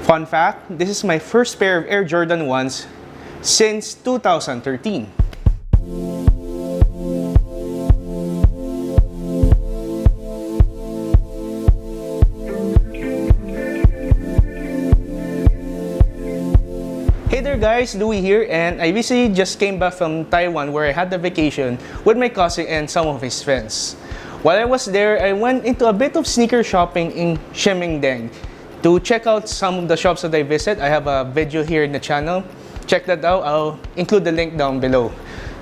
Fun fact, this is my first pair of Air Jordan 1s since 2013. Hey there guys, Louie here, and I recently just came back from Taiwan where I had a vacation with my cousin and some of his friends. While I was there, I went into a bit of sneaker shopping in Shimingdeng. To check out some of the shops that I visit, I have a video here in the channel. Check that out, I'll include the link down below.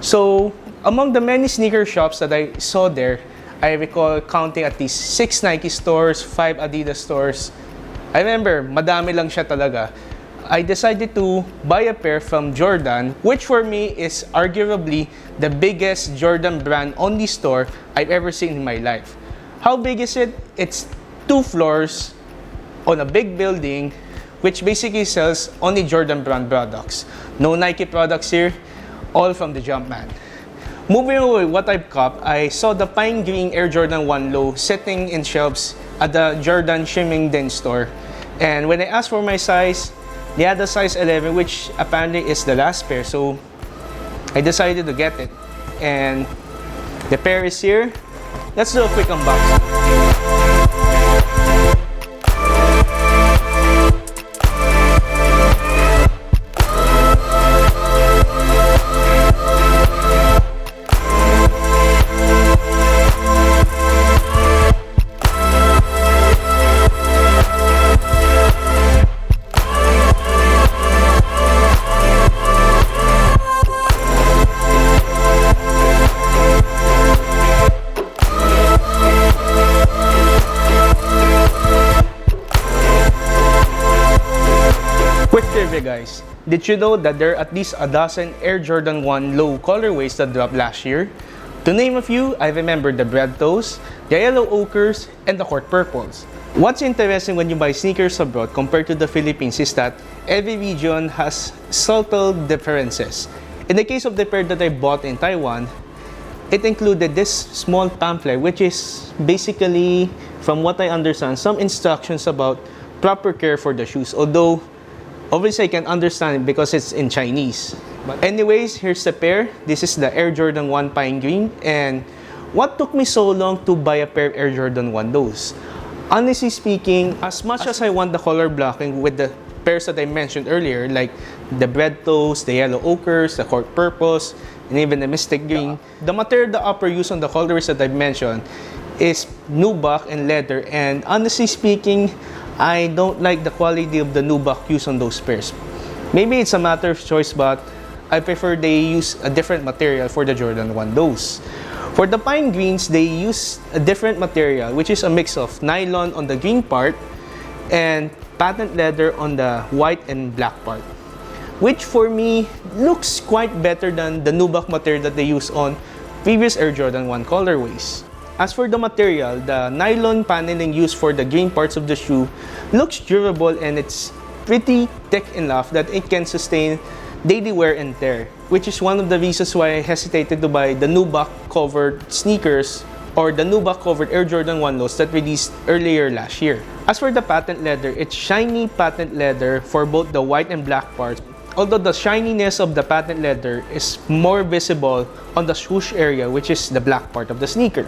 So, among the many sneaker shops that I saw there, I recall counting at least 6 Nike stores, 5 Adidas stores. I remember, madami lang siya talaga. I decided to buy a pair from Jordan, which for me is arguably the biggest Jordan brand only store I've ever seen in my life. How big is it? It's 2 floors on a big building which basically sells only Jordan brand products. No Nike products here, all from the Jumpman. Moving away what I've copped, I saw the pine green Air Jordan 1 Low sitting in shelves at the Jordan Shimingdeng store. And when I asked for my size, they had the size 11, which apparently is the last pair, so I decided to get it. And the pair is here. Let's do a quick unboxing. Quick trivia guys, did you know that there are at least a dozen Air Jordan 1 Low colorways that dropped last year? To name a few, I remember the Bread Toes, the Yellow Ochres, and the Court Purples. What's interesting when you buy sneakers abroad compared to the Philippines is that every region has subtle differences. In the case of the pair that I bought in Taiwan, it included this small pamphlet which is basically, from what I understand, some instructions about proper care for the shoes, although obviously I can understand it because it's in Chinese. But anyways, here's the pair. This is the Air Jordan 1 Pine Green. And what took me so long to buy a pair of Air Jordan 1 Lows? Honestly speaking, as much as I want the color blocking with the pairs that I mentioned earlier, like the Bread Toes, the Yellow Ochres, the Court Purples, and even the Mystic Green, the material the upper used on the colorways that I mentioned is nubuck and leather. And honestly speaking, I don't like the quality of the nubuck used on those pairs. Maybe it's a matter of choice, but I prefer they use a different material for the Jordan 1 Lows. For the pine greens, they use a different material, which is a mix of nylon on the green part and patent leather on the white and black part, which for me looks quite better than the nubuck material that they use on previous Air Jordan 1 colorways. As for the material, the nylon paneling used for the green parts of the shoe looks durable and it's pretty thick enough that it can sustain daily wear and tear, which is one of the reasons why I hesitated to buy the nubuck covered sneakers or the nubuck covered Air Jordan 1 Lows that released earlier last year. As for the patent leather, it's shiny patent leather for both the white and black parts, although the shininess of the patent leather is more visible on the swoosh area, which is the black part of the sneaker.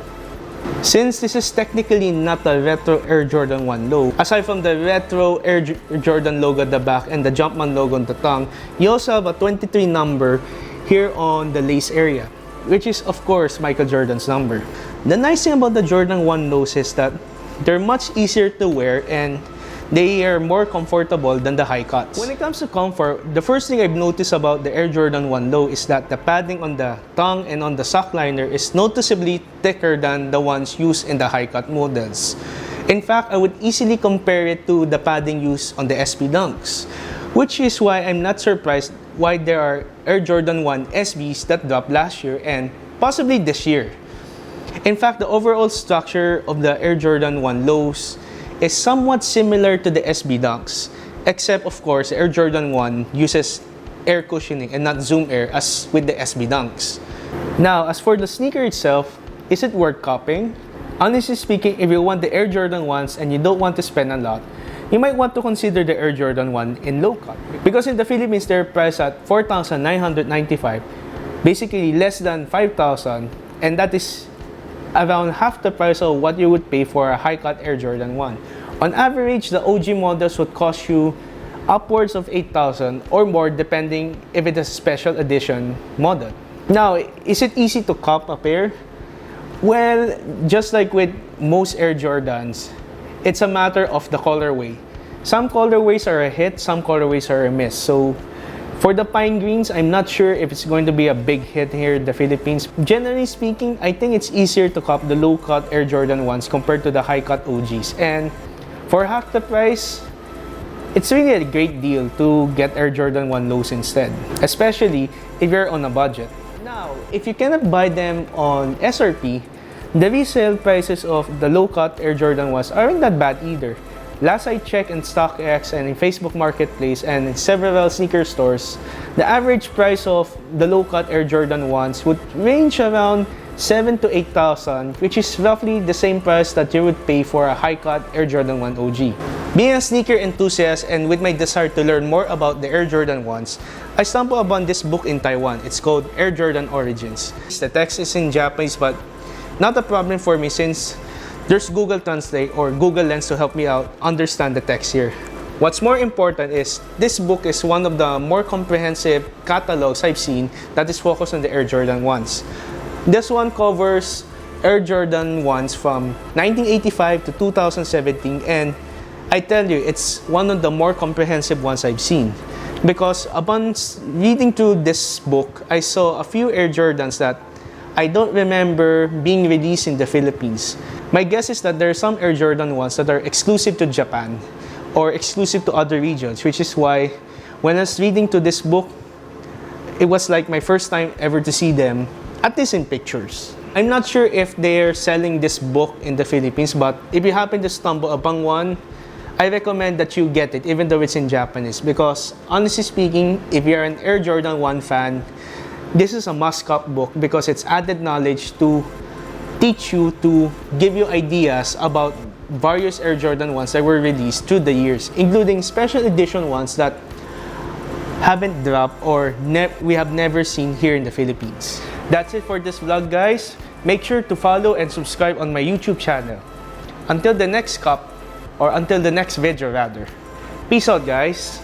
Since this is technically not a retro Air Jordan 1 Low, aside from the retro Air Jordan logo at the back and the Jumpman logo on the tongue, you also have a 23 number here on the lace area, which is of course Michael Jordan's number. The nice thing about the Jordan 1 Lows is that they're much easier to wear and they are more comfortable than the high cuts. When it comes to comfort, the first thing I've noticed about the Air Jordan 1 Low is that the padding on the tongue and on the sock liner is noticeably thicker than the ones used in the high cut models. In fact, I would easily compare it to the padding used on the SB Dunks, which is why I'm not surprised why there are Air Jordan 1 SBs that dropped last year and possibly this year. In fact, the overall structure of the Air Jordan 1 Lows is somewhat similar to the SB Dunks, except of course Air Jordan 1 uses air cushioning and not Zoom Air as with the SB Dunks. Now, as for the sneaker itself, is it worth copying? Honestly speaking, if you want the Air Jordan 1s and you don't want to spend a lot, you might want to consider the Air Jordan 1 in low cut. Because in the Philippines, they're priced at 4,995, basically less than 5,000, and that is around half the price of what you would pay for a high cut Air Jordan 1. On average, the OG models would cost you upwards of 8,000 or more depending if it's a special edition model. Now, is it easy to cop a pair? Well, just like with most Air Jordans, it's a matter of the colorway. Some colorways are a hit, some colorways are a miss. So for the pine greens, I'm not sure if it's going to be a big hit here in the Philippines. Generally speaking, I think it's easier to cop the low-cut Air Jordan 1s compared to the high-cut OGs. And for half the price, it's really a great deal to get Air Jordan 1 Lows instead, especially if you're on a budget. Now, if you cannot buy them on SRP, the resale prices of the low-cut Air Jordan 1s aren't that bad either. Last I checked in StockX and in Facebook Marketplace and in several sneaker stores, the average price of the low-cut Air Jordan 1s would range around 7,000 to 8,000, which is roughly the same price that you would pay for a high-cut Air Jordan 1 OG. Being a sneaker enthusiast and with my desire to learn more about the Air Jordan 1s, I stumbled upon this book in Taiwan. It's called Air Jordan Origins. The text is in Japanese, but not a problem for me since there's Google Translate or Google Lens to help me out understand the text here. What's more important is this book is one of the more comprehensive catalogs I've seen that is focused on the Air Jordan 1s. This one covers Air Jordan 1s from 1985 to 2017, and I tell you, it's one of the more comprehensive ones I've seen. Because upon reading through this book, I saw a few Air Jordans that I don't remember being released in the Philippines. My guess is that there are some Air Jordan 1s that are exclusive to Japan or exclusive to other regions, which is why when I was reading to this book, it was like my first time ever to see them, at least in pictures. I'm not sure if they're selling this book in the Philippines, but if you happen to stumble upon one, I recommend that you get it, even though it's in Japanese, because honestly speaking, if you're an Air Jordan 1 fan, this is a must-cop book because it's added knowledge to teach you, to give you ideas about various Air Jordan 1s that were released through the years, including special edition ones that haven't dropped or we have never seen here in the Philippines. That's it for this vlog, guys. Make sure to follow and subscribe on my YouTube channel. Until the next cup, or until the next video rather. Peace out, guys.